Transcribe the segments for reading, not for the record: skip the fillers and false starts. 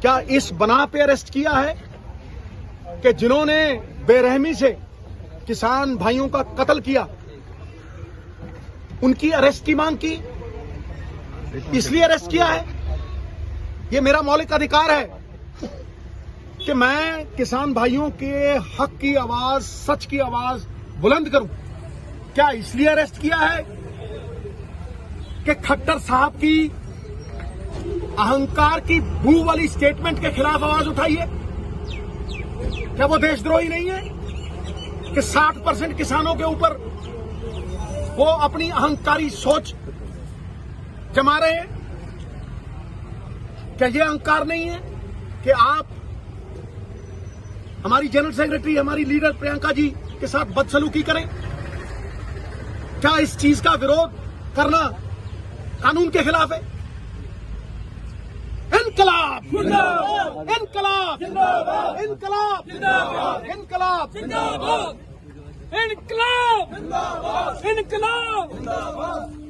क्या इस बना पे अरेस्ट किया है कि जिन्होंने बेरहमी से किसान भाइयों का कत्ल किया उनकी अरेस्ट की मांग की, इसलिए अरेस्ट किया है? ये मेरा मौलिक अधिकार है कि मैं किसान भाइयों के हक की आवाज, सच की आवाज बुलंद करूं। क्या इसलिए अरेस्ट किया है कि खट्टर साहब की अहंकार की बू वाली स्टेटमेंट के खिलाफ आवाज उठाइए? क्या वो देशद्रोही नहीं है कि 60% किसानों के ऊपर वो अपनी अहंकारी सोच जमा रहे हैं? क्या ये अहंकार नहीं है कि आप हमारी जनरल सेक्रेटरी, हमारी लीडर प्रियंका जी के साथ बदसलूकी करें? क्या इस चीज का विरोध करना कानून के खिलाफ है? इनकलाब जिंदाबाद, इनकलाब जिंदाबाद, इनकलाब जिंदाबाद, इनकलाब जिंदाबाद, इनकलाब जिंदाबाद, इनकलाब जिंदाबाद।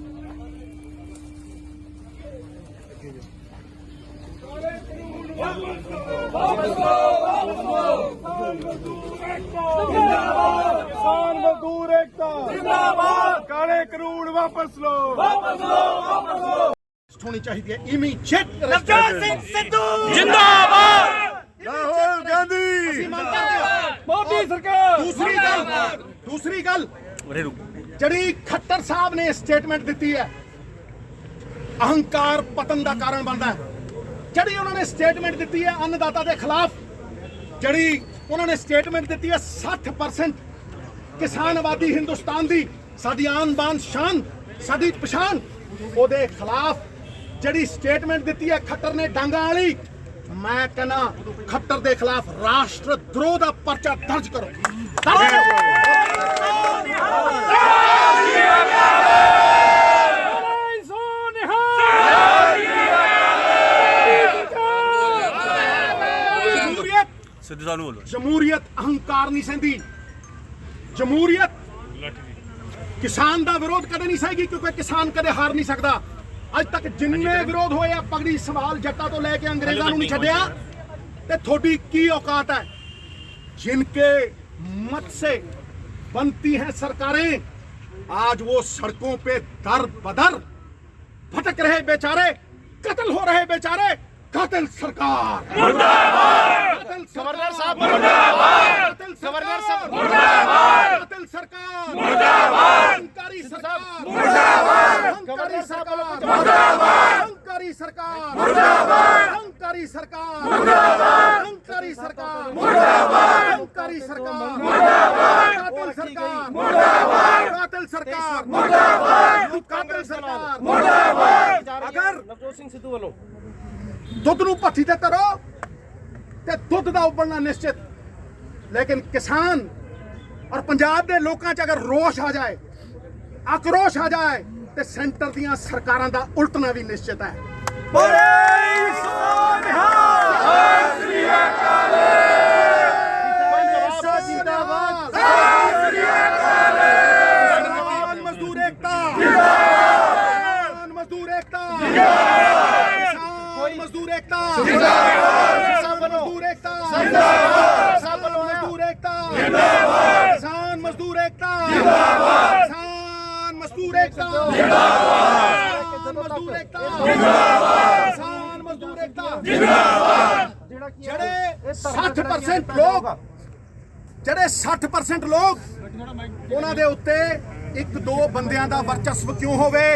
किसान मजदूर एकता जिंदाबाद, काले कानून वापस लो, वापस लो, वापस लो। होनी चाहिए इमीडिएट। नवजोत सिंह सिद्धू जिंदाबाद, राहुल गांधी मोदी सरकार। दूसरी गल जड़ी खट्टर साहब ने स्टेटमेंट दी है, अहंकार पतन का कारण बनता है। जड़ी उन्होंने स्टेटमेंट दी है अन्नदाता के खिलाफ, जड़ी उन्होंने स्टेटमेंट दी है 60% किसान आबादी हिंदुस्तान की साडी आन बान शान, साडी पछाण, ਉਹਦੇ खिलाफ जड़ी स्टेटमेंट दी है खट्टर ने डांगा वाली, मैं कहना खट्टर के खिलाफ राष्ट्र द्रोह का पर्चा दर्ज करो। जमहूरियत अहंकार नहीं सहती, जमहूरियत किसान का विरोध कदे नहीं सहेगी, क्योंकि किसान कदे हार नहीं सकता। अज तक जिन्ने विरोध होए पगड़ी सवाल जट्टा तो लेके अंग्रेजों नहीं छड्या, ते थोड़ी की औकात है? जिनके मत से बनती हैं सरकारें, आज वो सड़कों पे दर बदर भटक रहे बेचारे, कत्ल हो रहे बेचारे। कातिल सरकार मुर्दाबाद, गवर्नर साहब मुर्दाबाद, गवर्नर साहब मुर्दाबाद, कातिल सरकार मुर्दाबाद, अहंकारी सरकार मुर्दाबाद, अहंकारी सरकार मुर्दाबाद, अहंकारी सरकार मुर्दाबाद, अहंकारी सरकार मुर्दाबाद, अहंकारी सरकार मुर्दाबाद, अहंकारी सरकार मुर्दाबाद, कातिल सरकार मुर्दाबाद, कातिल सरकार मुर्दाबाद, कातिल सरकार मुर्दाबाद। अगर नवजोत सिंह सिद्धू वालों दुध नूं भट्ठी ते धरो ते दुध दा उबलना निश्चित, लेकिन किसान और पंजाब के लोगों च अगर रोष आ जाए, आक्रोश आ जाए, तो सेंटर दियां सरकारां दा उल्टना भी निश्चित है। मजदूर एकता, मजदूर एकता, मजदूर एकता, मजदूर एकता, मजदूर एकता, किसान मजदूर एकता, किसान मजदूर एकता, मजदूर एकता, किसान मजदूर एकता। जड़े 60% लोग, जड़े 60% लोग उन्हां दे उत्ते एक दो बंदियां दा वर्चस्व क्यों होवे,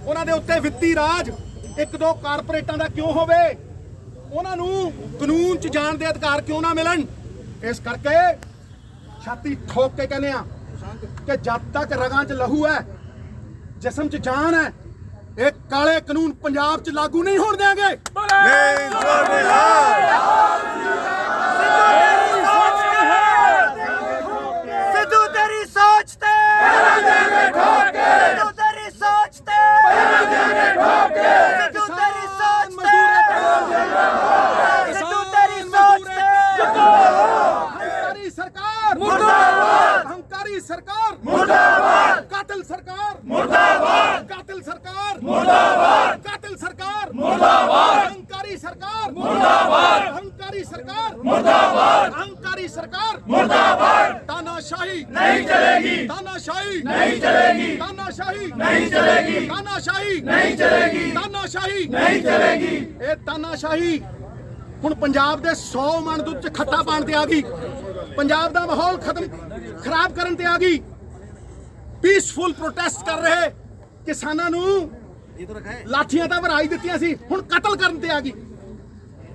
उन्हां दे उत्ते वित्ती राज एक दो कारपोरेटां दा क्यों होवे, उन्हां नूं कानून च जाण दे अधिकार क्यों ना मिलन? इस करके छाती ठोक के कहने आ कि जब तक रगां च लहू है, जिस्म च जान है, एक काले कानून पंजाब च लागू नहीं होण देंगे। सिद्धू तेरी सोच ते सिद्धू तेरी सोच ते सिद्धू तेरी सोच ते सिद्धू तेरी सोच ते अहंकारी सरकार मुर्दाबाद, अहंकारी सरकार मुर्दाबाद, कातिल सरकार मुर्दाबाद, कातिल सरकार मुर्दाबाद, कातिल सरकार ਤਾਨਾਸ਼ਾਹੀ नहीं चलेगी। ਇਹ ਤਾਨਾਸ਼ਾਹੀ ਹੁਣ ਪੰਜਾਬ ਦੇ 100 ਮਣ ਦੁੱਧ ਚ ਖੱਟਾ ਪਾਣ ਤੇ ਆ ਗਈ। ਪੰਜਾਬ ਦਾ ਮਾਹੌਲ ਖਰਾਬ ਕਰਨ ਤੇ ਆ ਗਈ। ਪੀਸਫੁਲ ਪ੍ਰੋਟੈਸਟ ਕਰ ਰਹੇ ਕਿਸਾਨਾਂ ਨੂੰ ਲਾਠੀਆਂ ਤਾਂ ਵਰਾਈ ਦਿੱਤੀਆਂ ਸੀ, ਹੁਣ ਕਤਲ ਕਰਨ ਤੇ ਆ ਗਈ।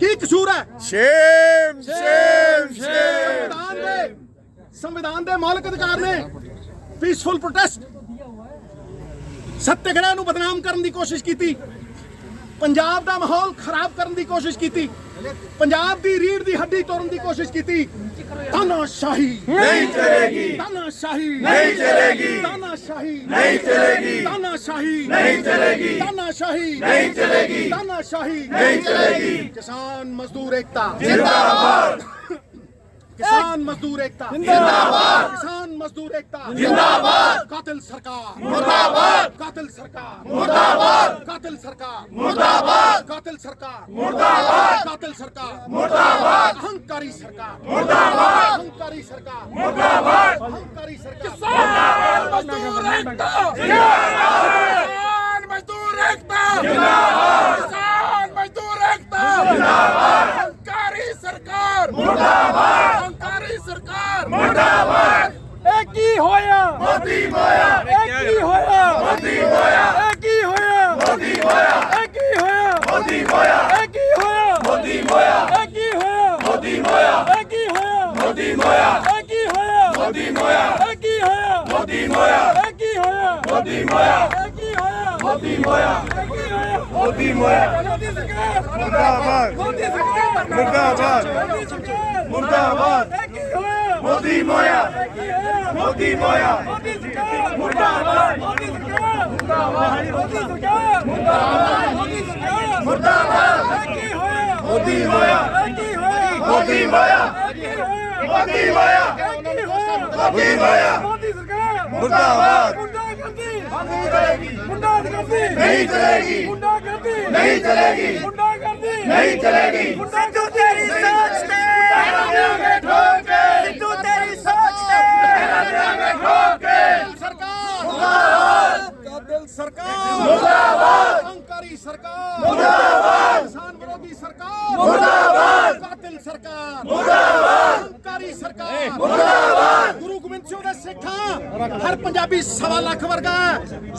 ਕੀ ਕਸੂਰ ਹੈ? Shem Shem Shem. ਸੰਵਿਧਾਨ ਦੇ ਮੌਲਿਕ ਅਧਿਕਾਰ ਨੇ। ਪੀਸਫੁਲ ਪ੍ਰੋਟੈਸਟ ਸੱਤਿਆਗ੍ਰਹਿ ਨੂੰ ਬਦਨਾਮ ਕਰਨ ਦੀ ਕੋਸ਼ਿਸ਼ ਕੀਤੀ, ਪੰਜਾਬ ਦਾ ਮਾਹੌਲ ਖਰਾਬ ਕਰਨ ਦੀ ਕੋਸ਼ਿਸ਼ ਕੀਤੀ, ਪੰਜਾਬ ਦੀ ਰੀੜ ਦੀ ਹੱਡੀ ਤੋੜਨ ਦੀ ਕੋਸ਼ਿਸ਼ ਕੀਤੀ। ਤਾਨਾਸ਼ਾਹੀ नहीं चलेगी। ਤਾਨਾਸ਼ਾਹੀ नहीं चलेगी। ਤਾਨਾਸ਼ਾਹੀ नहीं चलेगी। ਤਾਨਾਸ਼ਾਹੀ नहीं चलेगी। ਤਾਨਾਸ਼ਾਹੀ नहीं चलेगी। ਤਾਨਾਸ਼ਾਹੀ नहीं चलेगी। ਕਿਸਾਨ ਮਜ਼ਦੂਰ ਏਕਤਾ जिंदाबाद। किसान मजदूर एकता जिंदाबाद। किसान मजदूर एकता जिंदाबाद। कातिल सरकार मुर्दाबाद। कातिल सरकार मुर्दाबाद। कातिल सरकार मुर्दाबाद। कातिल सरकार मुर्दाबाद। कातिल सरकार मुर्दाबाद। अहंकारी सरकार मुर्दाबाद। अहंकारी सरकार मुर्दाबाद। अहंकारी सरकार किसान मजदूर एकता जिंदाबाद। किसान मजदूर एकता जिंदाबाद। किसान मजदूर एकता जिंदाबाद। अहंकारी सरकार मुर्दाबाद। अहंकारी सरकार मुर्दाबाद। ਇਹ ਕੀ ਹੋਇਆ? मोदी होया। ਇਹ ਕੀ ਹੋਇਆ? मोदी होया। ਇਹ ਕੀ ਹੋਇਆ? मोदी होया। ਇਹ ਕੀ ਹੋਇਆ? मोदी होया। ਇਹ ਕੀ ਹੋਇਆ? मोदी होया। ਇਹ ਕੀ ਹੋਇਆ? मोदी होया। ਇਹ ਕੀ ਹੋਇਆ? मोदी होया। ਇਹ ਕੀ ਹੋਇਆ? मोदी होया। ਇਹ ਕੀ ਹੋਇਆ? मोदी होया। ਇਹ ਕੀ ਹੋਇਆ? मोदी होया। ਇਹ ਕੀ ਹੋਇਆ? मोदी होया। ਇਹ ਕੀ ਹੋਇਆ? मोदी होया। ਮੋਦੀ ਸਰਕਾਰ मुर्दाबाद। ਮੋਦੀ ਸਰਕਾਰ मुर्दाबाद। ਮੋਦੀ ਸਰਕਾਰ मुर्दाबाद। ਇਹ ਕੀ ਹੋਇਆ? मोदी होया। ਇਹ ਕੀ ਹੋਇਆ? मोदी होया। ਮੋਦੀ ਸਰਕਾਰ ਮੁਰਦਾਬਾਦ ਮੋਦੀ ਸਰਕਾਰ ਮੁਰਦਾਬਾਦ ਮੋਦੀ ਸਰਕਾਰ ਮੁਰਦਾਬਾਦ ਮੋਦੀ ਸਰਕਾਰ मुर्दाबाद। ਇਹ ਕੀ ਹੋਇਆ? मोदी होया। ਇਹ ਕੀ ਹੋਇਆ? मोदी होया। ਇਹ ਕੀ ਹੋਇਆ? मोदी होया। ਇਹ ਕੀ ਹੋਇਆ? मोदी होया। ਮੋਦੀ ਸਰਕਾਰ मुर्दाबाद। ਗੁੰਡਾਗਰਦੀ नहीं चलेगी। ਗੁੰਡਾਗਰਦੀ नहीं चलेगी। ਗੁੰਡਾਗਰਦੀ नहीं चलेगी। ਗੁੰਡਾਗਰਦੀ नहीं चलेगी। ਸਿੱਧੂ ਤੇਰੀ ਸੋਚ ਤੇ देंगे ठोक के। ਸਿੱਧੂ ਤੇਰੀ ਸੋਚ ਤੇ देंगे ठोक के। सरकार कातिल सरकार मुर्दाबाद। अहंकारी सरकार मुर्दाबाद। किसान विरोधी सरकार मुर्दाबाद। कातिल सरकार मुर्दाबाद। अहंकारी सरकार मुर्दाबाद। गुरु गोबिंद सिंह ਦੇ ਸਿੱਖਾਂ ਹਰ ਪੰਜਾਬੀ 1.25 ਲੱਖ ਵਰਗਾ ਹੈ।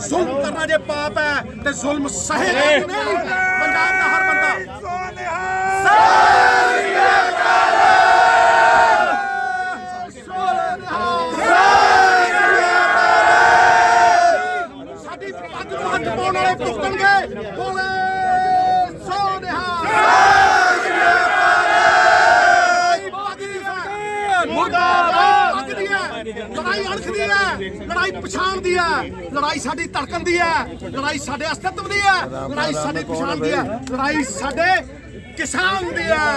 ਜ਼ੁਲਮ ਕਰਨਾ ਜੇ ਪਾਪ ਹੈ ਤੇ ਜ਼ੁਲਮ ਸਹੇਗਾ ਨਹੀਂ। ਪੰਜਾਬ ਦਾ ਹਰ ਬੰਦਾ ਸਾਡੀ ਪੱਗ ਨੂੰ ਹੱਥ ਪਾਉਣ ਵਾਲੇ ਭੁਗਤਣਗੇ। ਬੋਲੇ ਸੋ ਲੜਾਈ ਅਣਖ ਦੀ ਹੈ, ਲੜਾਈ ਪਛਾਣ ਦੀ ਹੈ, ਲੜਾਈ ਸਾਡੀ ਧੜਕਣ ਦੀ ਹੈ, ਲੜਾਈ ਸਾਡੇ ਅਸਤਿਤਵ ਦੀ ਹੈ, ਲੜਾਈ ਸਾਡੀ ਪਛਾਣ ਦੀ ਹੈ, ਲੜਾਈ ਸਾਡੇ ਕਿਸਾਨ ਦੀ ਹੈ।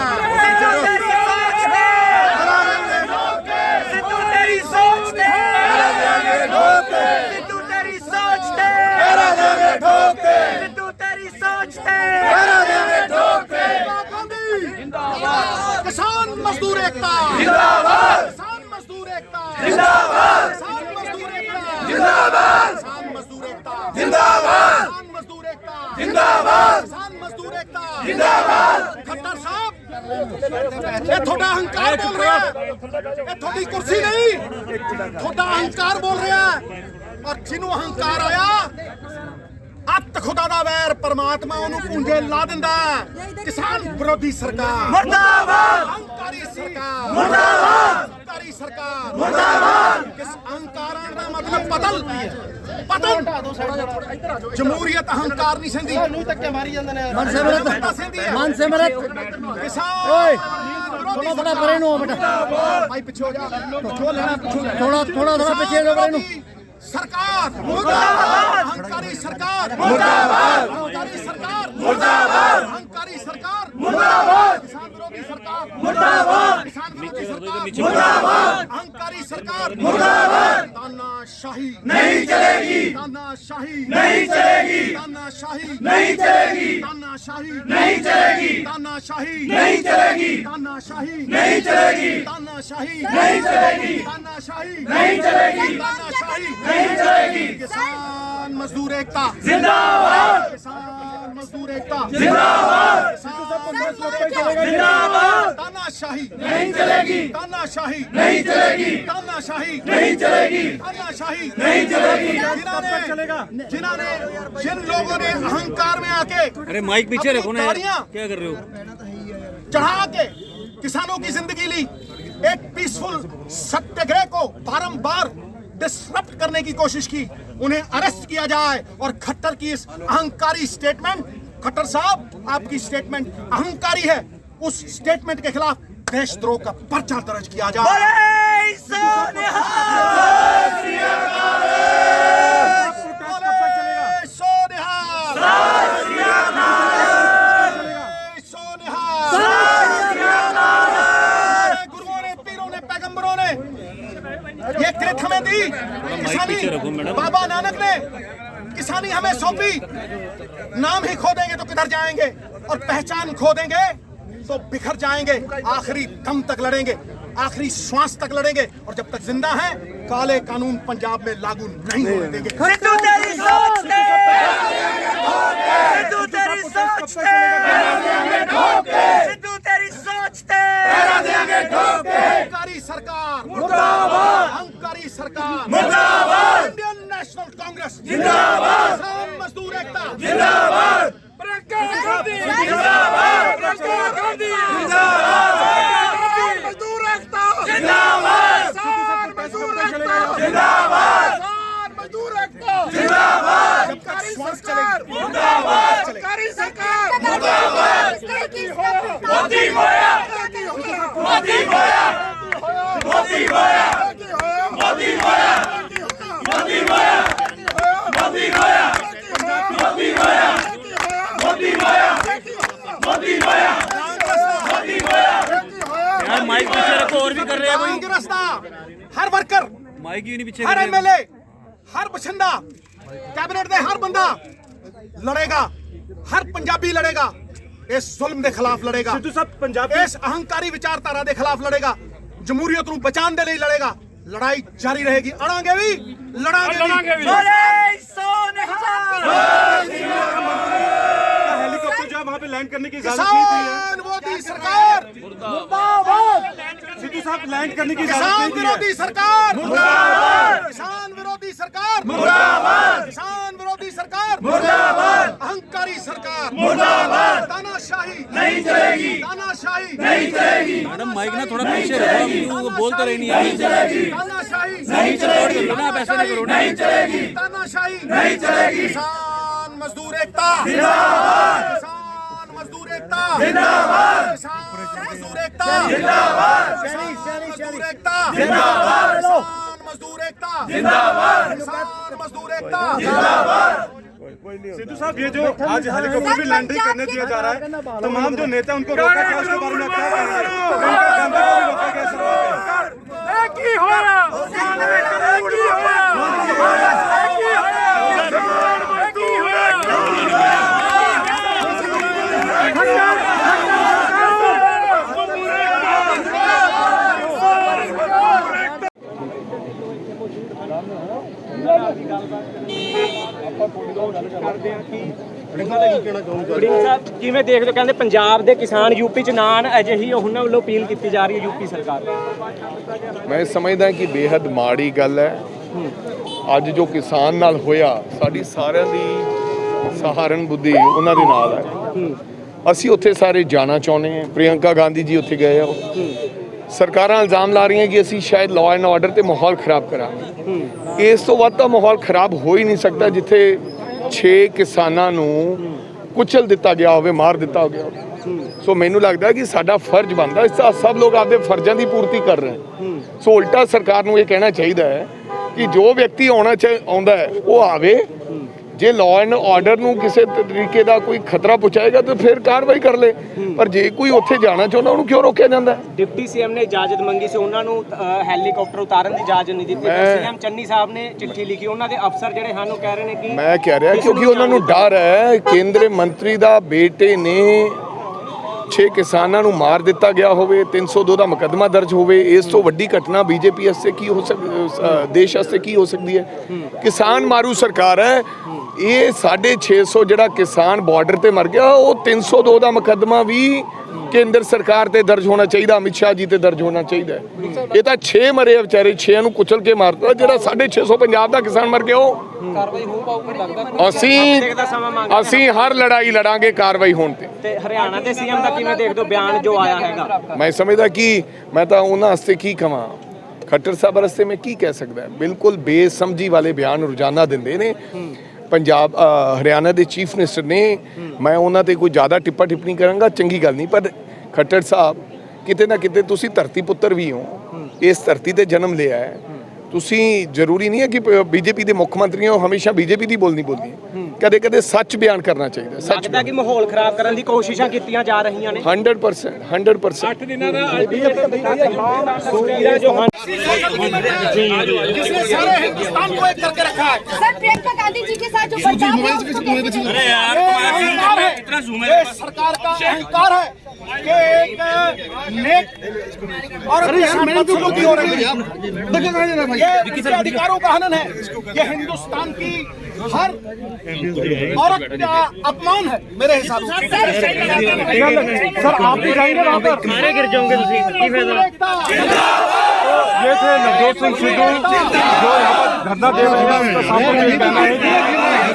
ਸਿੱਧੂ ਤੇਰੀ ਸੋਚ ਤੇ ਸਿੱਧੂ ਤੇਰੀ ਸੋਚ ਤੇ ਸਿੱਧੂ ਤੇਰੀ ਸੋਚ ਤੇ किसान मजदूर एकता जिंदाबाद। किसान मजदूर एकता जिंदाबाद। किसान मजदूर एकता जिंदाबाद। किसान मजदूर एकता जिंदाबाद। किसान मजदूर एकता जिंदाबाद। किसान मजदूर एकता जिंदाबाद। खट्टर साहब ਇਹ ਤੁਹਾਡਾ ਹੰਕਾਰ ਬੋਲ ਰਿਹਾ ਹੈ, ਇਹ ਤੁਹਾਡੀ ਕੁਰਸੀ ਨਹੀਂ, ਤੁਹਾਡਾ ਹੰਕਾਰ ਬੋਲ ਰਿਹਾ ਹੈ। ਔਰ ਜਿਹਨੂੰ ਹੰਕਾਰ ਆਇਆ ਅੱਤ ਖੁਦਾ ਦਾ ਵੈਰ ਪਰਮਾਤਮਾ ਉਹਨੂੰ ਪੁੰਜੇ ਲਾ ਦਿੰਦਾ ਹੈ। ਕਿਸਾਨ ਵਿਰੋਧੀ ਸਰਕਾਰ मुर्दाबाद। ਅਹੰਕਾਰੀ ਸਰਕਾਰ मुर्दाबाद। ਅਹੰਕਾਰੀ ਸਰਕਾਰ मुर्दाबाद। ਕਿਸ ਅਹੰਕਾਰਾਂ ਦਾ ਮਤਲਬ ਪਤਨ ਜਮਹੂਰੀਅਤ ਅਹੰਕਾਰ ਨਹੀਂ ਸੰਦੀ ਨੂੰ ਧੱਕੇ ਮਾਰੀ ਜਾਂਦੇ ਨੇ ਮਨ ਸਿਮਰਤ ਕਿਸਾਨ ਓਏ ਥੋੜਾ ਪਰੇ ਨੂੰ ਬੇਟਾ ਭਾਈ ਪਿੱਛੇ ਹੋ ਜਾ ਪਿੱਛੇ ਲੈਣਾ ਪਿੱਛੇ ਥੋੜਾ ਪਿੱਛੇ ਹੋ ਪਰੇ ਨੂੰ सरकार मुर्दाबाद अहंकारी सरकार मुर्दाबाद अहंकारी सरकार मुर्दाबाद अहंकारी सरकार मुर्दाबाद किसान विरोधी सरकार मुर्दाबाद किसान विरोधी सरकार मुर्दाबाद अहंकारी सरकार मुर्दाबाद तानाशाही नहीं चलेगी तानाशाही नहीं चलेगी तानाशाही नहीं चलेगी तानाशाही नहीं चलेगी तानाशाही नहीं चलेगी तानाशाही नहीं चलेगी तानाशाही नहीं चलेगी तानाशाही नहीं चलेगी तानाशाही नहीं चलेगी किसान मजदूर एकता जिंदाबाद किसान किसान मजदूर एकता जिंदाबाद, जिंदाबाद। तानाशाही नहीं चलेगी, तानाशाही नहीं चलेगी, तानाशाही नहीं चलेगी, तानाशाही नहीं चलेगी। जिन लोगों ने अहंकार में आके, अरे माइक पीछे रखो ना यार, क्या कर रहे हो? चढ़ा के किसानों की जिंदगी ली, एक पीसफुल सत्याग्रह को बारंबार डिसरप्ट करने की कोशिश की, उन्हें अरेस्ट किया जाए और खट्टर की इस अहंकारी स्टेटमेंट, खट्टर साहब आपकी स्टेटमेंट अहंकारी है, उस स्टेटमेंट के खिलाफ देशद्रोह का पर्चा दर्ज किया जाए। ये कृत हमें दी किसानी, बाबा नानक ने किसानी हमें सौंपी। नाम ही खो देंगे तो किधर जाएंगे, और पहचान खो देंगे तो बिखर जाएंगे। आखिरी दम तक लड़ेंगे, आखिरी श्वास तक लड़ेंगे, और जब तक जिंदा हैं काले कानून पंजाब में लागू नहीं होने देंगे। सिद्धू तेरी सोच से, सिद्धू तेरी सोच से, सिद्धू तेरी सोच से, अहंकारी सरकार मुर्दाबाद, अहंकारी सरकार मुर्दाबाद, इंडियन नेशनल कांग्रेस जिंदाबाद, किसान मजदूर एकता जिंदाबाद, प्रियंका गांधी जिंदाबाद, प्रियंका गांधी जिंदाबाद, मजदूर एकता जिंदाबाद, किसान मजदूर एकता जिंदाबाद, किसान मजदूर एकता जिंदाबाद, सरकारी सरकार मुर्दाबाद, सरकारी सरकार मुर्दाबाद, मोदी होया, मोदी होया, मोदी होया, मोदी होया, मोदी होया, मोदी होया, मोदी होया, मोदी होया, मोदी होया, मोदी होया। यार माइक पीछे रखो, और भी कर रहे हैं भाई। कांग्रेस का हर वर्कर, माइक ही नहीं पीछे हर कर रहे। एमएलए, हर बशिंदा, कैबिनेट दे हर बंदा लड़ेगा, हर पंजाबी लड़ेगा, इस जुल्म के खिलाफ लड़ेगा, सिद्धू साहब पंजाबी इस अहंकारी विचारधारा के खिलाफ लड़ेगा, जमहूरियत ਨੂੰ बचाने के लिए लड़ेगा। लड़ाई जारी रहेगी, अड़ांगे भी, लड़ांगे भी। हेलीकॉप्टर जो वहाँ पे लैंड करने की इजाजत नहीं दी है। किसान विरोधी सरकार मुर्दाबाद, सिद्धू साहब लैंड करने की इजाजत किसान नहीं दी है। विरोधी सरकार मुर्दाबाद, किसान विरोधी सरकार मुर्दाबाद, किसान विरोधी सरकार मुर्दाबाद, अहंकारी सरकार मुर्दाबाद, तानाशाही नहीं चलेगी, तानाशाही नहीं चलेगी। मैडम माइक ना थोड़ा पीछे रखो, हम क्यों बोल तो रहे नहीं यार। तानाशाही नहीं चलेगी, आप ऐसा नहीं करो ना। नहीं चलेगी, तानाशाही नहीं चलेगी। किसान मजदूर एकता जिंदाबाद, किसान मजदूर एकता जिंदाबाद, किसान मजदूर एकता जिंदाबाद, किसान मजदूर एकता जिंदाबाद, किसान मजदूर एकता जिंदाबाद, किसान मजदूर एकता जिंदाबाद। सिद्धू साहब ये जो आज हेलीकॉप्टर भी लैंडिंग करने दिया जा रहा है, तमाम जो नेता उनको रोका गया, उसके बारे में क्या कहना है? जनता को भी रोका गया सर। एक ही होया, एक ही होया, एक ही होया, एक ही होया। ਸਾਹਿਬ ਕਿਵੇਂ ਦੇਖਦੇ ਹੋ? ਕਹਿੰਦੇ ਪੰਜਾਬ ਦੇ ਕਿਸਾਨ ਯੂਪੀ ਚ ਨਾਨ ਅਜਿਹੀ ਉਹਨਾਂ ਵੱਲੋਂ ਅਪੀਲ ਕੀਤੀ ਜਾ ਰਹੀ ਹੈ ਯੂਪੀ ਸਰਕਾਰ ਨੂੰ। ਮੈਂ ਸਮਝਦਾ ਕਿ ਬੇहद ਮਾੜੀ ਗੱਲ ਹੈ। ਅੱਜ ਜੋ ਕਿਸਾਨ ਨਾਲ ਹੋਇਆ, ਸਾਡੀ ਸਾਰਿਆਂ ਦੀ ਸਹਾਰਨਬੁੱਧੀ ਉਹਨਾਂ ਦੇ ਨਾਲ ਹੈ। ਅਸੀਂ ਉੱਥੇ ਸਾਰੇ ਜਾਣਾ ਚਾਹੁੰਦੇ ਹਾਂ। ਪ੍ਰਿਯੰਕਾ ਗਾਂਧੀ ਜੀ ਉੱਥੇ ਗਏ ਆ। ਸਰਕਾਰਾਂ ਇਲਜ਼ਾਮ ਲਾ ਰਹੀਆਂ ਕਿ ਅਸੀਂ ਸ਼ਾਇਦ ਲਾਅ ਐਂਡ ਆਰਡਰ ਤੇ ਮਾਹੌਲ ਖਰਾਬ ਕਰਾਂਗੇ। ਇਸ ਤੋਂ ਵੱਧ ਤਾਂ ਮਾਹੌਲ ਖਰਾਬ ਹੋ ਹੀ ਨਹੀਂ ਸਕਦਾ ਜਿੱਥੇ 6 ਕਿਸਾਨਾਂ ਨੂੰ ਕੁਚਲ ਦਿੱਤਾ ਗਿਆ ਹੋਵੇ, ਮਾਰ ਦਿੱਤਾ ਗਿਆ ਹੋਵੇ। ਸੋ ਮੈਨੂੰ ਲੱਗਦਾ ਕਿ ਸਾਡਾ ਫਰਜ਼ ਬਣਦਾ, ਇਸ ਤਰ੍ਹਾਂ ਸਭ ਲੋਕ ਆਪਦੇ ਫਰਜ਼ਾਂ ਦੀ ਪੂਰਤੀ ਕਰ ਰਹੇ ਹਨ। ਸੋ ਉਲਟਾ ਸਰਕਾਰ ਨੂੰ ਇਹ ਕਹਿਣਾ ਚਾਹੀਦਾ ਹੈ ਕਿ ਜੋ ਵਿਅਕਤੀ ਆਉਂਦਾ ਹੈ ਉਹ ਆਵੇ। ਜੇ ਲਾਅ ਐਂਡ ਆਰਡਰ ਨੂੰ ਕਿਸੇ ਤਰੀਕੇ ਦਾ ਕੋਈ ਖਤਰਾ ਪਹੁੰਚਾਏਗਾ ਤਾਂ ਫਿਰ ਕਾਰਵਾਈ ਕਰ ਲੇ, ਪਰ ਜੇ ਕੋਈ ਉੱਥੇ ਜਾਣਾ ਚਾਹੁੰਦਾ ਉਹਨੂੰ ਕਿਉਂ ਰੋਕਿਆ ਜਾਂਦਾ? ਡਿਪਟੀ ਸੀਐਮ ਨੇ ਇਜਾਜ਼ਤ ਮੰਗੀ ਸੀ, ਉਹਨਾਂ ਨੂੰ ਹੈਲੀਕਾਪਟਰ ਉਤਾਰਨ ਦੀ ਇਜਾਜ਼ਤ ਨਹੀਂ ਦਿੱਤੀ। ਸੀਐਮ ਚੰਨੀ ਸਾਹਿਬ ਨੇ ਚਿੱਠੀ ਲਿਖੀ, ਉਹਨਾਂ ਦੇ ਅਫਸਰ ਜਿਹੜੇ ਹਨ ਉਹ ਕਹਿ ਰਹੇ ਨੇ ਕਿ ਮੈਂ ਕਹਿ ਰਿਹਾ ਕਿਉਂਕਿ ਉਹਨਾਂ ਨੂੰ ਡਰ ਹੈ ਕੇਂਦਰੀ ਮੰਤਰੀ ਦਾ ਬੇਟੇ ਨੇ 6 ਕਿਸਾਨਾਂ ਨੂੰ ਮਾਰ ਦਿੱਤਾ ਗਿਆ ਹੋਵੇ, 302 ਦਾ ਮੁਕੱਦਮਾ ਦਰਜ ਹੋਵੇ। ਇਸ ਤੋਂ ਵੱਡੀ ਘਟਨਾ ਬੀਜੇਪੀ ਵਾਸਤੇ ਕੀ ਹੋ ਸਕਦੀ, ਦੇਸ਼ ਵਾਸਤੇ ਕੀ ਹੋ ਸਕਦੀ ਹੈ? ਕਿਸਾਨ ਮਾਰੂ ਸਰਕਾਰ ਹੈ। ਇਹ 650 ਜਿਹੜਾ ਕਿਸਾਨ ਬਾਰਡਰ ਤੇ ਮਰ ਗਿਆ, ਉਹ 302 ਦਾ ਮੁਕੱਦਮਾ ਵੀ ਕੇਂਦਰ ਸਰਕਾਰ ਤੇ ਦਰਜ ਹੋਣਾ ਚਾਹੀਦਾ, ਅਮਿਤ ਸ਼ਾਹ ਜੀ ਤੇ ਦਰਜ ਹੋਣਾ ਚਾਹੀਦਾ। ਇਹ ਤਾਂ 6 ਮਰੇ ਵਿਚਾਰੇ, 6 ਨੂੰ ਕੁਚਲ ਕੇ ਮਾਰਤਾ। ਜਿਹੜਾ 650 ਪੰਜਾਬ ਦਾ ਕਿਸਾਨ ਮਰ ਗਿਆ, ਉਹ ਕਾਰਵਾਈ ਹੋ ਪਾਊਗੀ ਲੱਗਦਾ। ਅਸੀਂ ਹਰ ਲੜਾਈ ਲੜਾਂਗੇ ਕਾਰਵਾਈ ਹੋਣ ਤੇ ਹਰਿਆਣਾ ਦੇ ਸੀਐਮ ਦਾ ਕਿਵੇਂ ਦੇਖਦੇ ਹੋ ਬਿਆਨ ਜੋ ਆਇਆ ਹੈਗਾ? ਮੈਂ ਸਮਝਦਾ ਕਿ ਮੈਂ ਤਾਂ ਉਹਨਾਂ ਵਾਸਤੇ ਕੀ ਕਵਾਂ, ਖੱਟਰ ਸਾਹਿਬ ਵਾਸਤੇ ਮੈਂ ਕੀ ਕਹਿ ਸਕਦਾ। ਬਿਲਕੁਲ ਬੇਸਮਝੀ ਵਾਲੇ ਬਿਆਨ ਰੋਜ਼ਾਨਾ ਦਿੰਦੇ ਨੇ। ਪੰਜਾਬ ਹਰਿਆਣਾ ਦੇ ਚੀਫ ਮਿਨਿਸਟਰ ਨੇ, ਮੈਂ ਉਹਨਾਂ ਤੇ ਕੋਈ ਜ਼ਿਆਦਾ ਟਿੱਪਾ ਟਿੱਪਣੀ ਕਰਾਂਗਾ, ਚੰਗੀ ਗੱਲ ਨਹੀਂ। ਪਰ ਖੱਟਰ ਸਾਹਿਬ ਕਿਤੇ ਨਾ ਕਿਤੇ ਤੁਸੀਂ ਧਰਤੀ ਪੁੱਤਰ ਵੀ ਹੋ, ਇਸ ਧਰਤੀ ਤੇ ਜਨਮ ਲਿਆ ਹੈ ਤੁਸੀਂ। ਜ਼ਰੂਰੀ ਨਹੀਂ ਹੈ ਕਿ ਬੀਜੇਪੀ ਦੇ ਮੁੱਖ ਮੰਤਰੀ ਹੋ ਹਮੇਸ਼ਾ ਬੀਜੇਪੀ ਦੀ ਬੋਲਣੀ ਕਦੇ ਕਦੇ ਸੱਚ ਬਿਆਨ ਕਰਨਾ ਚਾਹੀਦਾ। ਸੱਚ ਲੱਗਦਾ ਕਿ ਮਾਹੌਲ ਖਰਾਬ ਕਰਨ ਦੀ ਕੋਸ਼ਿਸ਼ਾਂ ਕੀਤੀਆਂ ਜਾ ਰਹੀਆਂ ਨੇ। 100%। 8 ਦਿਨਾਂ ਦਾ जिसने सारे हिंदुस्तान को एक करके रखा है। सर प्रियंका गांधी जी के साथ जो बचाव हुआ उसको अरे यार अहंकार है, इतना zoom ये सरकार का अहंकार है कि एक नेक और किसान बदसलूकी की हो रही है। ये किसी अधिकारों का हनन है। ये हिंदुस्तान की हर औरत का अपमान है मेरे हिसाब से। सर आप भी जाएंगे वहाँ पर? मारे गिर जाओगे ये थे नवजोत सिंह सिद्धू जो यहाँ पर धरना दे रहे हैं। उसका सामने यही कहना है कि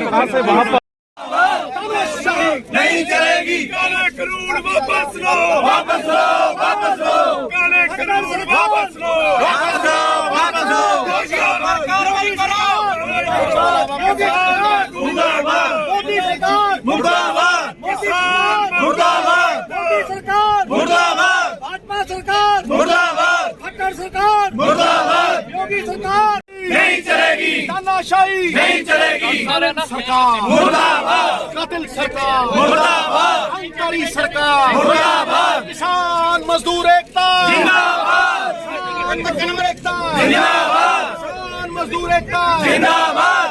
कहाँ से वहाँ पर नहीं चलेगी। काले कानून वापस लो, वापस लो, वापस लो। काले कानून वापस लो, वापस लो, वापस लो। कार्रवाई करो। मुर्दाबाद, मोदी सरकार मुर्दाबाद, किसान मुर्दाबाद, मोदी सरकार मुर्दाबाद, भाजपा सरकार मुर्दाबाद, खट्टर सरकार मुर्दाबाद, योगी सरकार नहीं चलेगी। तानाशाही नहीं चलेगी। सरकार मुर्दाबाद, कातिल सरकार मुर्दाबाद, अहंकारी सरकार मुर्दाबाद, किसान मजदूर एकता जिंदाबाद, किसान एकता जिंदाबाद, किसान मजदूर एकता जिंदाबाद।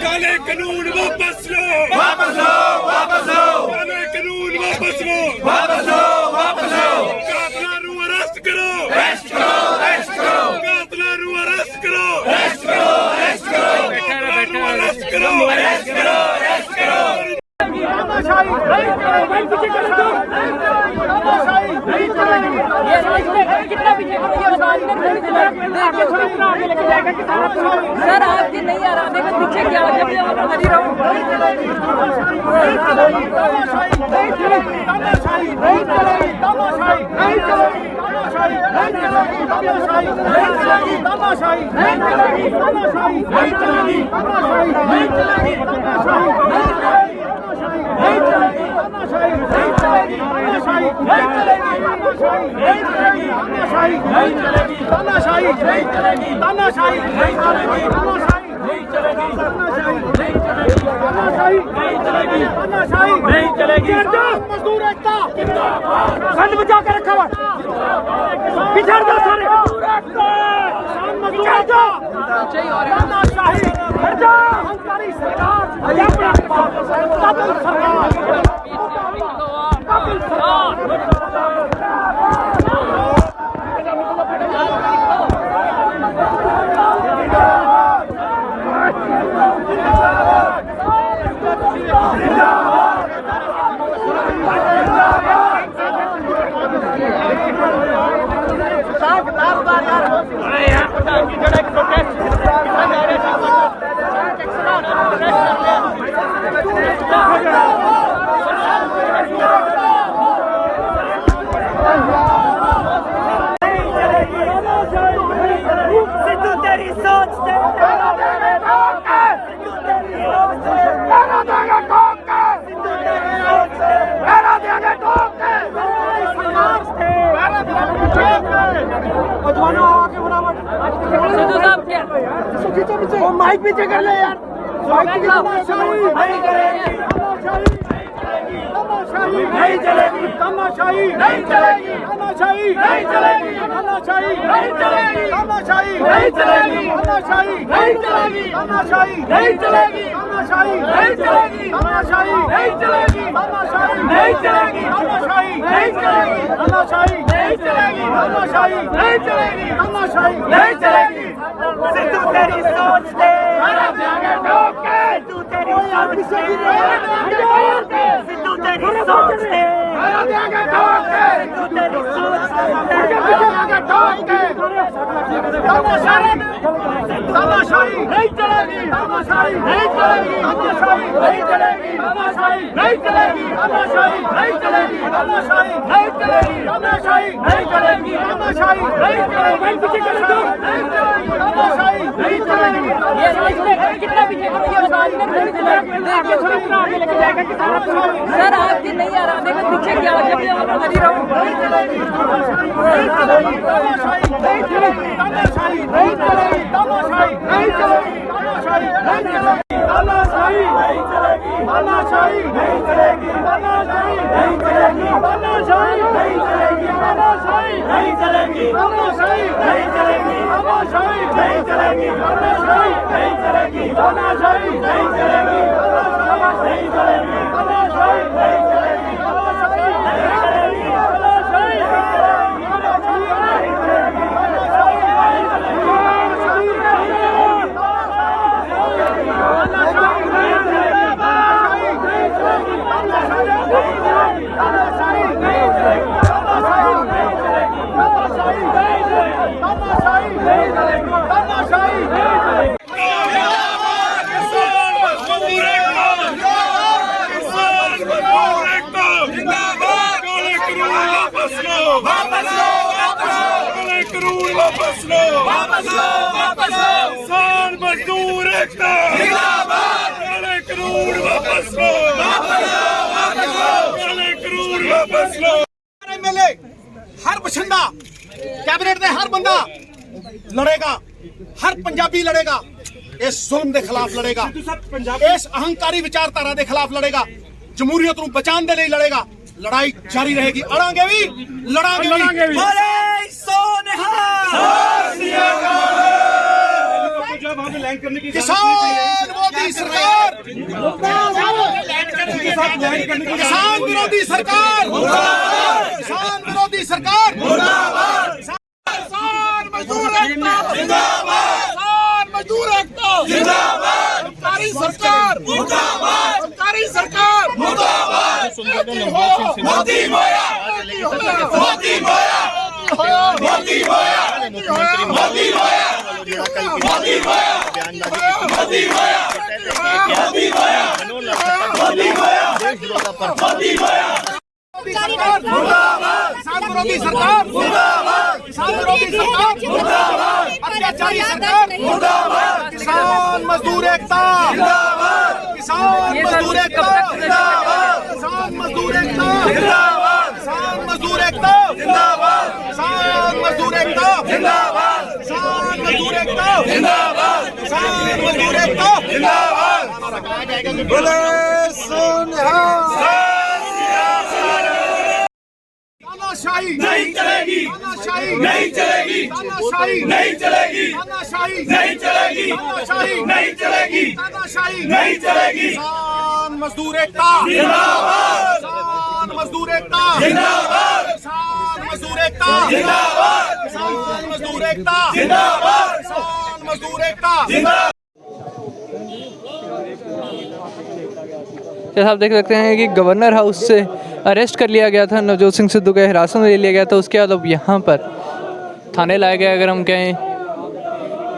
काले कानून वापस लो, वापस लो, वापस लो। काले कानून वापस लो, वापस लो, वापस लो। कातलां नूं अरेस्ट करो, अरेस्ट करो, अरेस्ट करो। कातलां नूं अरेस्ट करो, अरेस्ट करो, अरेस्ट करो। कातलां नूं अरेस्ट करो, अरेस्ट करो, अरेस्ट करो। तानाशाही नहीं चलेगी। पीछे कर दो। तानाशाही नहीं चलेगी। ये कितना पीछे सर आपकी नहीं आ रहा देखो पीछे क्या हरी रहो। मजदूर एकता संघ बचा के रखा हुआ पिछड़ दो सारे पिछड़ दो तानाशाही हट जा अहंकारी सरकार कातिल सरकार कातिल सरकार। माइक पीछे कर ले यार। नहीं चलेगी। तानाशाही नहीं चलेगी। तानाशाही नहीं चलेगी। तानाशाही नहीं चलेगी। तानाशाही नहीं चलेगी। तानाशाही नहीं चलेगी। तानाशाही नहीं चलेगी। तानाशाही नहीं चलेगी। तानाशाही नहीं चलेगी। तानाशाही नहीं चलेगी। तानाशाही नहीं चलेगी। तानाशाही नहीं चलेगी। तानाशाही नहीं चलेगी। तानाशाही नहीं चलेगी। सिद्धू तेरी सोच से ठोक के सिद्धू तेरी सोच से तानाशाही नहीं चलेगी, तानाशाही नहीं चलेगी, तानाशाही नहीं चलेगी, तानाशाही नहीं चलेगी, तानाशाही नहीं चलेगी, तानाशाही नहीं चलेगी, तानाशाही नहीं चलेगी, तानाशाही नहीं चलेगी, पीछे चले तो नहीं चलेगी, तानाशाही नहीं चलेगी। ये कितना पीछे करो, ये बताइए आगे थोड़ा आगे लेके जाएगा कि सर आपके नहीं आ रहा, देखो पीछे क्या हो गया, मैं खड़ी रहूं। नहीं चलेगी, तानाशाही नहीं चलेगी, तानाशाही नहीं चलेगी, तानाशाही नहीं चलेगी, तानाशाही नहीं चलेगी, तानाशाही नहीं चलेगी, तानाशाही नहीं चलेगी, तानाशाही नहीं चलेगी, तानाशाही नहीं चलेगी, तानाशाही नहीं चलेगी, तानाशाही नहीं चलेगी, तानाशाही नहीं चलेगी, तानाशाही नहीं चलेगी, तानाशाही नहीं चलेगी, तानाशाही नहीं चलेगी, तानाशाही नहीं चलेगी, तानाशाही नहीं चलेगी, तानाशाही नहीं चलेगी, तानाशाही किसान मजदूर एकता जिंदाबाद, काले कानून वापस लो, काले कानून वापस लो। एमएलए हर बशिंदा कैबिनेट ਦੇ हर बंदा लड़ेगा, हर पंजाबी लड़ेगा, इस जुल्म के खिलाफ लड़ेगा, इस अहंकारी विचारधारा के खिलाफ लड़ेगा, जमहूरियत को बचाने के लिए लड़ेगा। लड़ाई जारी रहेगी, अड़ांगे भी लड़ांगे भी। किसान मोदी सरकार, किसान विरोधी सरकार, किसान विरोधी सरकार, किसान मजदूर एकता जिंदाबाद, किसान मजदूर एकता जिंदाबाद, सरकारी सरकार मुर्दाबाद, सरकारी सरकार मुर्दाबाद, मोदी मोया, मोदी मोया, मोदी मोया, मोदी मोया, मोदी मोया, मोदी मोया, मोदी मोया, मोदी मोया, मोदी मोया। किसान विरोधी सरकार मुर्दाबाद, किसान विरोधी सरकार मुर्दाबाद, अत्याचारी सरकार मुर्दाबाद, किसान मजदूर एकता जिंदाबाद, किसान मजदूर एकता जिंदाबाद, किसान मजदूर एकता जिंदाबाद, किसान मजदूर एकता जिंदाबाद, किसान मजदूर एकता जिंदाबाद, किसान मजदूर एकता जिंदाबाद, किसान मजदूर एकता जिंदाबाद। बोले तानाशाही नहीं चलेगी, तानाशाही नहीं चलेगी, तानाशाही नहीं चलेगी, तानाशाही नहीं चलेगी, तानाशाही नहीं चलेगी, तानाशाही नहीं चलेगी। किसान मजदूर एकता जिंदाबाद, किसान मजदूर एकता जिंदाबाद, किसान मजदूर एकता जिंदाबाद, किसान मजदूर एकता जिंदाबाद, किसान मजदूर एकता जिंदाबाद। जैसा आप देख सकते हैं कि गवर्नर हाउस से अरेस्ट कर लिया गया था, नवजोत सिंह सिद्धू को हिरासत में ले लिया गया था। उसके बाद अब यहाँ पर थाने लाया गया, अगर हम कहें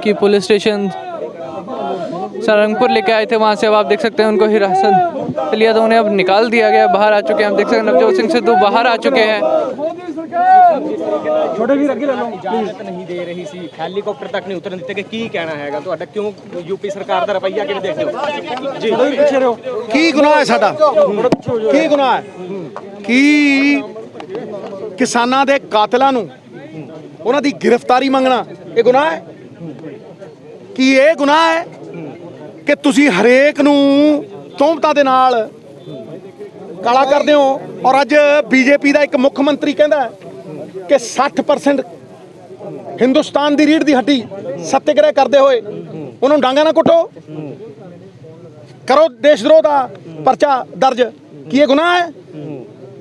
कि पुलिस स्टेशन सारंगपुर लेके आए थे, वहाँ से अब आप देख सकते हैं उनको हिरासत में लिया, तो उन्हें अब निकाल दिया गया, बाहर आ चुके हैं। हम देख सकते हैं नवजोत सिंह सिद्धू बाहर आ चुके हैं। छोटे भी रखी इजाजत नहीं दे रही सी, हेलीकॉप्टर तक नहीं उतरन ਦਿੱਤੇ ਕਿ ਕੀ ਕਹਿਣਾ ਹੈਗਾ ਤੁਹਾਡਾ, ਕਿਉਂ ਯੂਪੀ ਸਰਕਾਰ ਦਾ ਰਵੱਈਆ ਕਿਵੇਂ ਦੇਖਦੇ ਹੋ ਜੀ? ਪਿੱਛੇ ਰਹੋ। ਕੀ ਗੁਨਾਹ ਹੈ ਸਾਡਾ, ਕੀ ਗੁਨਾਹ ਹੈ ਕਿ ਕਿਸਾਨਾਂ ਦੇ ਕਾਤਲਾਂ ਨੂੰ ਉਹਨਾਂ ਦੀ ਗ੍ਰਿਫਤਾਰੀ ਮੰਗਣਾ ਇਹ ਗੁਨਾਹ ਹੈ? ਕੀ ਇਹ ਗੁਨਾਹ ਹੈ ਕਿ ਤੁਸੀਂ ਹਰੇਕ ਨੂੰ ਤੋਹਮਤਾਂ ਦੇ ਨਾਲ ਕਾਲਾ ਕਰਦੇ ਹੋ? ਔਰ ਅੱਜ ਬੀਜੇਪੀ ਦਾ ਇੱਕ ਮੁੱਖ ਮੰਤਰੀ ਕਹਿੰਦਾ ਕਿ 60% ਹਿੰਦੁਸਤਾਨ ਦੀ ਰੀੜ੍ਹ ਦੀ ਹੱਡੀ ਸੱਤਿਆਗ੍ਰਹਿ ਕਰਦੇ ਹੋਏ ਉਹਨਾਂ ਨੂੰ ਡਾਂਗਾ ਨਾ ਕੁੱਟੋ, ਕਰੋ ਦੇਸ਼ ਦਰੋਹ ਦਾ ਪਰਚਾ ਦਰਜ। ਕੀ ਇਹ ਗੁਨਾਹ ਹੈ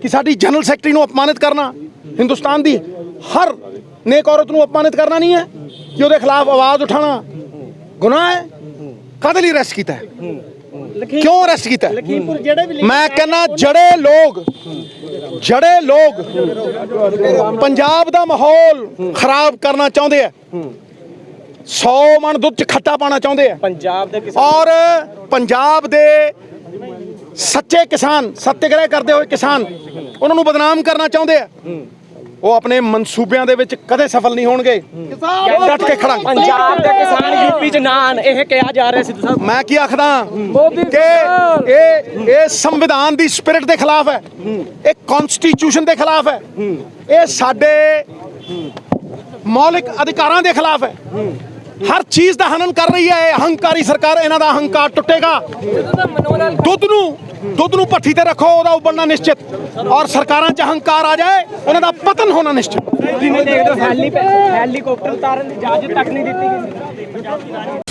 ਕਿ ਸਾਡੀ ਜਨਰਲ ਸੈਕਟਰੀ ਨੂੰ ਅਪਮਾਨਿਤ ਕਰਨਾ, ਹਿੰਦੁਸਤਾਨ ਦੀ ਹਰ ਨੇਕ ਔਰਤ ਨੂੰ ਅਪਮਾਨਿਤ ਕਰਨਾ ਨਹੀਂ ਹੈ? ਕਿ ਉਹਦੇ ਖਿਲਾਫ ਆਵਾਜ਼ ਉਠਾਉਣਾ ਗੁਨਾਹ ਹੈ? ਕਾਹਦੇ ਲਈ ਅਰੈਸਟ ਕੀਤਾ ਹੈ? ਕਿਉਂ ਅਰੈਸਟ ਕੀਤਾ ਹੈ? ਲਖੀਮਪੁਰ ਜਿਹੜੇ ਵੀ ਮੈਂ ਕਹਿੰਦਾ ਜਿਹੜੇ ਲੋਕ ਪੰਜਾਬ ਦਾ ਮਾਹੌਲ ਖਰਾਬ ਕਰਨਾ ਚਾਹੁੰਦੇ ਆ 100 ਮਣ ਦੁੱਧ ਚ ਖੱਟਾ ਪਾਣਾ ਚਾਹੁੰਦੇ ਆ ਪੰਜਾਬ ਦੇ ਕਿਸਾਨ ਔਰ ਪੰਜਾਬ ਦੇ ਸੱਚੇ ਕਿਸਾਨ ਸੱਤਿਆਗ੍ਰਹਿ ਕਰਦੇ ਹੋਏ ਕਿਸਾਨ ਉਹਨਾਂ ਨੂੰ ਬਦਨਾਮ ਕਰਨਾ ਚਾਹੁੰਦੇ ਆ ਉਹ ਆਪਣੇ ਮਨਸੂਬਿਆਂ ਦੇ ਵਿੱਚ ਕਦੇ ਸਫਲ ਨਹੀਂ ਹੋਣਗੇ ਡਟ ਕੇ ਖੜਾਂਗੇ ਪੰਜਾਬ ਦੇ ਕਿਸਾਨ ਯੂਪੀ ਚ ਨਾ ਆਉਣ, ਇਹ ਕਿਹਾ ਜਾ ਰਿਹਾ ਸਿੱਧੂ ਸਾਹਿਬ। ਮੈਂ ਕੀ ਆਖਦਾ ਕਿ ਇਹ ਸੰਵਿਧਾਨ ਦੀ ਸਪਿਰਿਟ ਦੇ ਖਿਲਾਫ ਹੈ ਇਹ ਕਨਸਟੀਟਿਊਸ਼ਨ ਦੇ ਖਿਲਾਫ ਹੈ ਇਹ ਸਾਡੇ ਮੌਲਿਕ ਅਧਿਕਾਰਾਂ ਦੇ ਖਿਲਾਫ ਹੈ ਹਰ ਚੀਜ਼ ਦਾ ਹਨਨ ਕਰ ਰਹੀ ਹੈ ਇਹ ਹੰਕਾਰੀ ਸਰਕਾਰ ਇਹਨਾਂ ਦਾ ਹੰਕਾਰ ਟੁੱਟੇਗਾ ਦੁੱਧ ਨੂੰ ਭੱਠੀ ਤੇ ਰੱਖੋ ਉਹਦਾ ਉਬਲਣਾ ਨਿਸ਼ਚਿਤ ਔਰ ਸਰਕਾਰਾਂ 'ਚ ਹੰਕਾਰ ਆ ਜਾਏ ਉਹਨਾਂ ਦਾ ਪਤਨ ਹੋਣਾ ਨਿਸ਼ਚਿਤ ਕਿਵੇਂ ਦੇਖਦੇ ਹੋ ਹੈਲੀਕਾਪਟਰ ਉਤਾਰਨ ਦੀ ਇਜਾਜ਼ਤ ਤੱਕ ਨਹੀਂ ਦਿੱਤੀ ਗਈ।